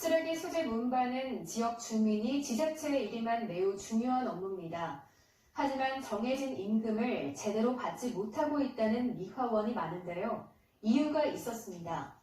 쓰레기 수집 운반은 지역 주민이 지자체에 일임한 매우 중요한 업무입니다. 하지만 정해진 임금을 제대로 받지 못하고 있다는 미화원이 많은데요. 이유가 있었습니다.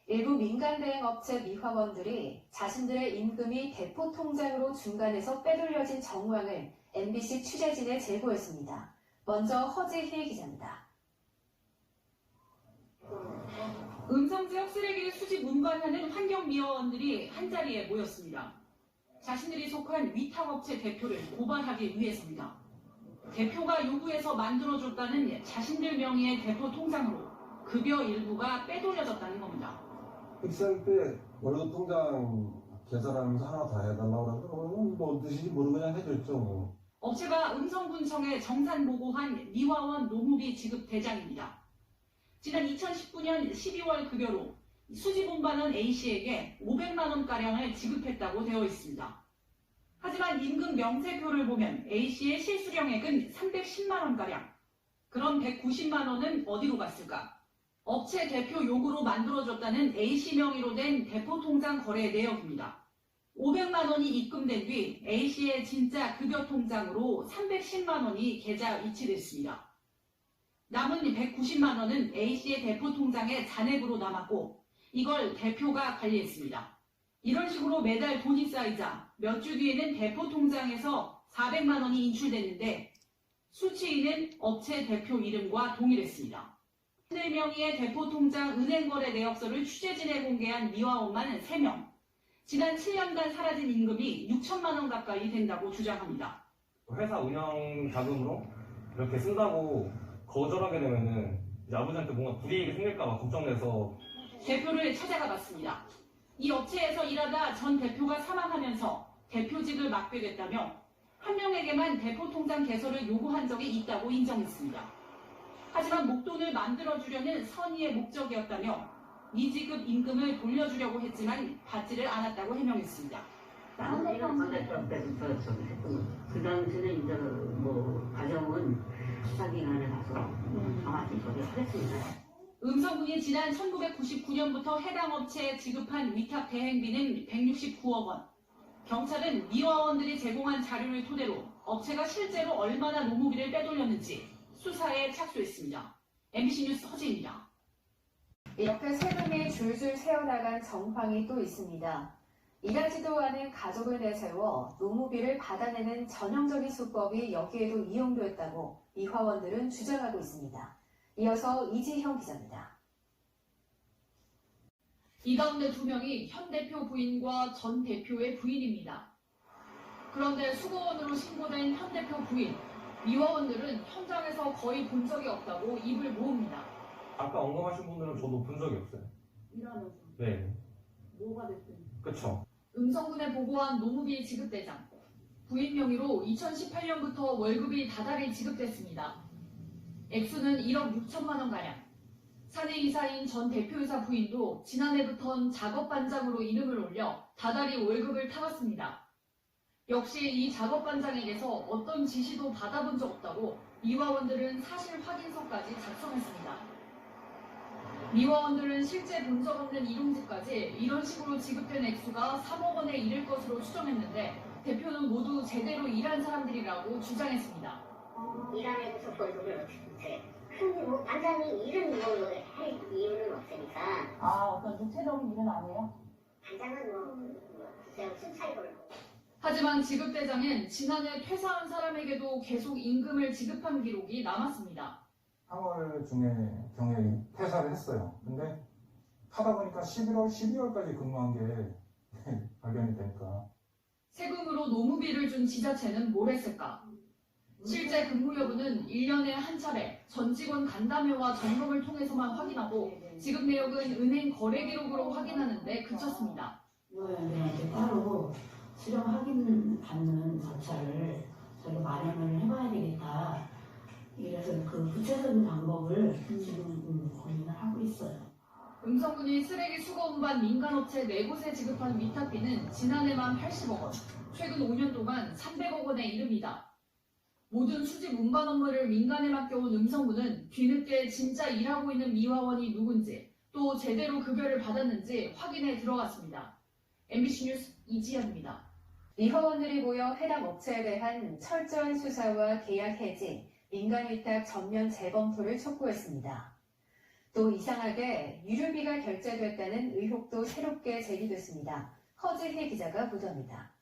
일부 민간대행업체 미화원들이 자신들의 임금이 대포 통장으로 중간에서 빼돌려진 정황을 MBC 취재진에 제보했습니다. 먼저 허지희 기자입니다. 음성지역 쓰레기를 수집 운반하는 환경미화원들이 한자리에 모였습니다. 자신들이 속한 위탁업체 대표를 고발하기 위해서입니다. 대표가 요구해서 만들어줬다는 자신들 명의의 대포 통장으로 급여 일부가 빼돌려졌다는 겁니다. 입사할 때 월급 통장 계산하면서 하나 다 해달라고 그러는데 뭐 뜻인지 모르고 그냥 해줬죠. 뭐. 업체가 음성군청에 정산 보고한 미화원 노무비 지급 대장입니다. 지난 2019년 12월 급여로 수집 운반원 A씨에게 500만 원가량을 지급했다고 되어 있습니다. 하지만 임금 명세표를 보면 A씨의 실수령액은 310만 원가량. 그럼 190만 원은 어디로 갔을까? 업체 대표 요구로 만들어졌다는 A씨 명의로 된 대포통장 거래 내역입니다. 500만 원이 입금된 뒤 A씨의 진짜 급여 통장으로 310만 원이 계좌 이체됐습니다. 남은 190만 원은 A씨의 대포 통장에 잔액으로 남았고 이걸 대표가 관리했습니다. 이런 식으로 매달 돈이 쌓이자 몇 주 뒤에는 대포 통장에서 400만 원이 인출됐는데 수취인은 업체 대표 이름과 동일했습니다. 네 명의의 대포 통장 은행 거래 내역서를 취재진에 공개한 미화원만 3명. 지난 7년간 사라진 임금이 6천만 원 가까이 된다고 주장합니다. 회사 운영 자금으로 이렇게 쓴다고 거절하게 되면은 이제 아버지한테 뭔가 불이익이 생길까봐 걱정돼서 대표를 찾아가 봤습니다. 이 업체에서 일하다 전 대표가 사망하면서 대표직을 맡게 됐다며 한 명에게만 대포 통장 개설을 요구한 적이 있다고 인정했습니다. 하지만 목돈을 만들어주려는 선의의 목적이었다며 미지급 임금을 돌려주려고 했지만 받지를 않았다고 해명했습니다. 나는 이런 전대표 때부터 저기 했고 그 당시에 이제 뭐 가정은 수사기관에 가서 정확히 저기 하겠습니다. 음성군이 지난 1999년부터 해당 업체에 지급한 위탁 대행비는 169억 원. 경찰은 미화원들이 제공한 자료를 토대로 업체가 실제로 얼마나 노무비를 빼돌렸는지 수사에 착수했습니다. MBC 뉴스 허지입니다. 이렇게 세금이 줄줄 새어나간 정황이 또 있습니다. 일하지도 않은 가족을 내세워 노무비를 받아내는 전형적인 수법이 여기에도 이용됐다고 미화원들은 주장하고 있습니다. 이어서 이지형 기자입니다. 이 가운데 2명이 현 대표 부인과 전 대표의 부인입니다. 그런데 수거원으로 신고된 현 대표 부인, 미화원들은 현장에서 거의 본 적이 없다고 입을 모읍니다. 아까 언급하신 분들은 저도 본 적이 없어요. 일하면서 네. 뭐가 됐든. 그쵸. 음성군에 보고한 노무비 지급대장. 부인 명의로 2018년부터 월급이 다달이 지급됐습니다. 액수는 1억 6천만 원가량. 사내 이사인 전 대표이사 부인도 지난해부턴 작업반장으로 이름을 올려 다달이 월급을 타갔습니다. 역시 이 작업반장에게서 어떤 지시도 받아본 적 없다고 미화원들은 사실 확인서까지 작성했습니다. 미화원들은 실제 본 적 없는 이동지까지 이런 식으로 지급된 액수가 3억 원에 이를 것으로 추정했는데 대표는 모두 제대로 일한 사람들이라고 주장했습니다. 일하면서 월급을 어떻게 돼? 근데 뭐 반장이 일은 뭐 할 이유는 없으니까. 어떤 구체적인 일은 안 해요? 반장은 그냥 순차이 걸고. 하지만 지급대장엔 지난해 퇴사한 사람에게도 계속 임금을 지급한 기록이 남았습니다. 3월 중에 경에 퇴사를 했어요. 근데 하다 보니까 11월, 12월까지 근무한 게 발견이 되니까. 세금으로 노무비를 준 지자체는 뭘 했을까? 실제 근무 여부는 1년에 한 차례 전 직원 간담회와 점검을 통해서만 확인하고 지급 내역은 은행 거래 기록으로 확인하는 데 그쳤습니다. 미화원들한테 따로 수령 확인 받는 절차를 저희가 마련을 해봐야 되겠다. 그래서 그 구체적인 방법을 지금 고민을 하고 있어요. 음성군이 쓰레기 수거 운반 민간업체 4곳에 지급한 위탁비는 지난해만 80억 원, 최근 5년 동안 300억 원에 이릅니다. 모든 수집 운반 업무를 민간에 맡겨온 음성군은 뒤늦게 진짜 일하고 있는 미화원이 누군지 또 제대로 급여를 받았는지 확인에 들어갔습니다. MBC 뉴스 이지연입니다. 미화원들이 모여 해당 업체에 대한 철저한 수사와 계약 해지, 민간위탁 전면 재검토를 촉구했습니다. 또 이상하게 유류비가 결제됐다는 의혹도 새롭게 제기됐습니다. 허지혜 기자가 보도합니다.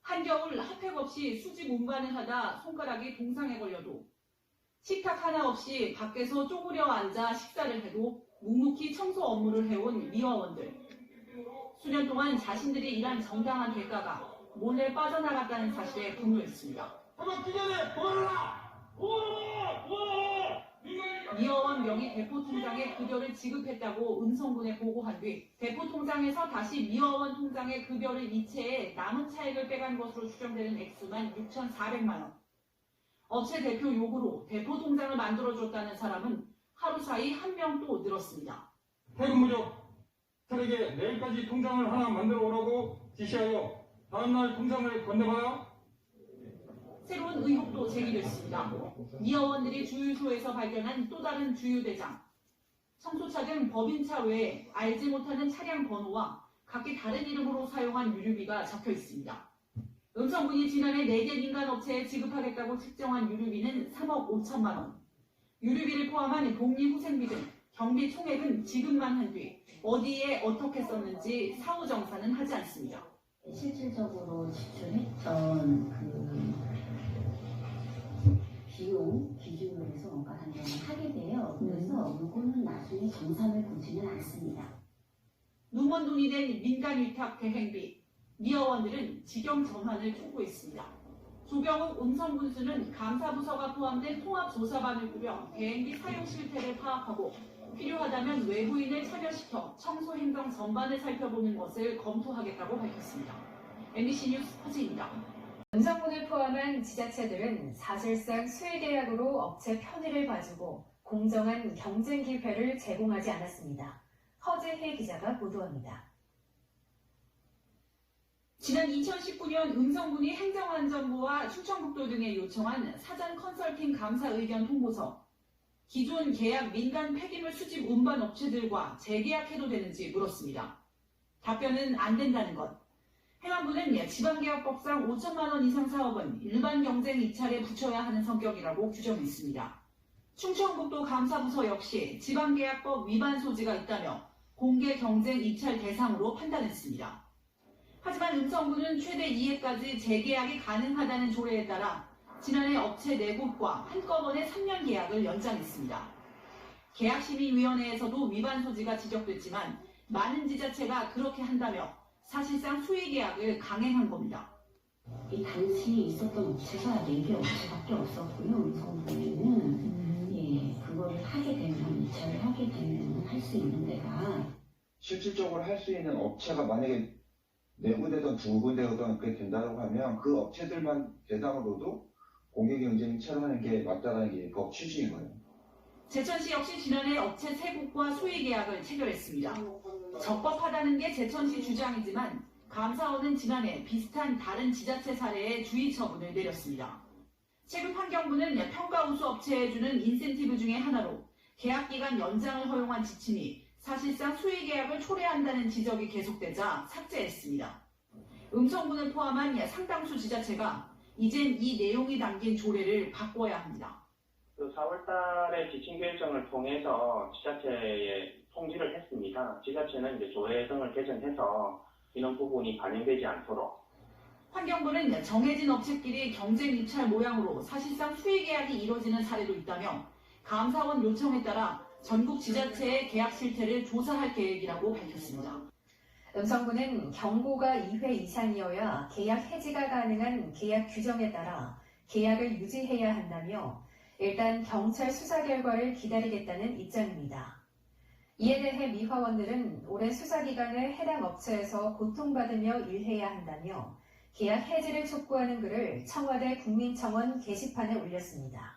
한겨울 핫팩 없이 수집 운반을 하다 손가락이 동상에 걸려도, 식탁 하나 없이 밖에서 쪼그려 앉아 식사를 해도 묵묵히 청소 업무를 해온 미화원들. 수년 동안 자신들이 일한 정당한 대가가 몰래 빠져나갔다는 사실에 분노했습니다. 미화원 명의 대포통장에 급여를 지급했다고 음성군에 보고한 뒤 대포통장에서 다시 미화원 통장에 급여를 이체해 남은 차액을 빼간 것으로 추정되는 액수만 6,400만 원. 업체 대표 요구로 대포통장을 만들어줬다는 사람은 하루 사이 한 명 또 늘었습니다. 퇴근 무렵 저에게 내일까지 통장을 하나 만들어 오라고 지시하여 다음날 통장을 건네봐야. 새로운 의혹도 제기됐습니다. 미화원들이 주유소에서 발견한 또 다른 주유대장. 청소차 등 법인차 외에 알지 못하는 차량 번호와 각기 다른 이름으로 사용한 유류비가 적혀 있습니다. 음성군이 지난해 4개 민간업체에 지급하겠다고 책정한 유류비는 3억 5천만 원. 유류비를 포함한 복리후생비 등 경비 총액은 지급만 한 뒤 어디에 어떻게 썼는지 사후정사는 하지 않습니다. 실질적으로 지출했던 비용 기준으로 해서 원가 단정을 하게 돼요. 그래서 이거는 나중에 정산을 보지는 않습니다. 눈먼 돈이 된 민간위탁 대행비. 미화원들은 직영 전환을 촉구했습니다. 조병욱 음성군수는 감사부서가 포함된 통합조사반을 꾸려 대행비 사용 실태를 파악하고 필요하다면 외부인을 참여시켜 청소 행정 전반을 살펴보는 것을 검토하겠다고 밝혔습니다. MBC 뉴스 허지입니다. 음성군을 포함한 지자체들은 사실상 수의계약으로 업체 편의를 봐주고 공정한 경쟁 기회를 제공하지 않았습니다. 허재혜 기자가 보도합니다. 지난 2019년 음성군이 행정안전부와 충청북도 등에 요청한 사전 컨설팅 감사 의견 통보서. 기존 계약 민간 폐기물 수집 운반 업체들과 재계약해도 되는지 물었습니다. 답변은 안 된다는 것. 행안부는 지방계약법상 5천만 원 이상 사업은 일반 경쟁 입찰에 붙여야 하는 성격이라고 규정했습니다. 충청북도 감사부서 역시 지방계약법 위반 소지가 있다며 공개 경쟁 입찰 대상으로 판단했습니다. 하지만 음성군은 최대 2회까지 재계약이 가능하다는 조례에 따라 지난해 업체 4곳과 한꺼번에 3년 계약을 연장했습니다. 계약심의위원회에서도 위반 소지가 지적됐지만 많은 지자체가 그렇게 한다며 사실상 수의계약을 강행한 겁니다. 이 당시 있었던 업체가 4개 업체밖에 없었고요. 음성군에는 그걸 하게 되면 입찰을 하게 되면 할 수 있는 데가 실질적으로 할 수 있는 업체가 만약에 4군데든 2군데든 그렇게 된다고 하면 그 업체들만 대상으로도 공개경쟁 입찰하는 게 맞다는 게 법 취지인 거예요. 제천시 역시 지난해 업체 3곳과 수의계약을 체결했습니다. 적법하다는 게 제천시 주장이지만 감사원은 지난해 비슷한 다른 지자체 사례에 주의 처분을 내렸습니다. 최근 환경부는 평가우수 업체에 주는 인센티브 중에 하나로 계약기간 연장을 허용한 지침이 사실상 수의계약을 초래한다는 지적이 계속되자 삭제했습니다. 음성군을 포함한 상당수 지자체가 이젠 이 내용이 담긴 조례를 바꿔야 합니다. 4월 달에 지침 결정을 통해서 지자체에 통지를 했습니다. 지자체는 이제 조례 등을 개정해서 이런 부분이 반영되지 않도록. 환경부는 정해진 업체끼리 경쟁 입찰 모양으로 사실상 수의계약이 이뤄지는 사례도 있다며 감사원 요청에 따라 전국 지자체의 계약 실태를 조사할 계획이라고 밝혔습니다. 음성군은 경고가 2회 이상이어야 계약 해지가 가능한 계약 규정에 따라 계약을 유지해야 한다며 일단 경찰 수사 결과를 기다리겠다는 입장입니다. 이에 대해 미화원들은 오랜 수사 기간을 해당 업체에서 고통받으며 일해야 한다며 계약 해지를 촉구하는 글을 청와대 국민청원 게시판에 올렸습니다.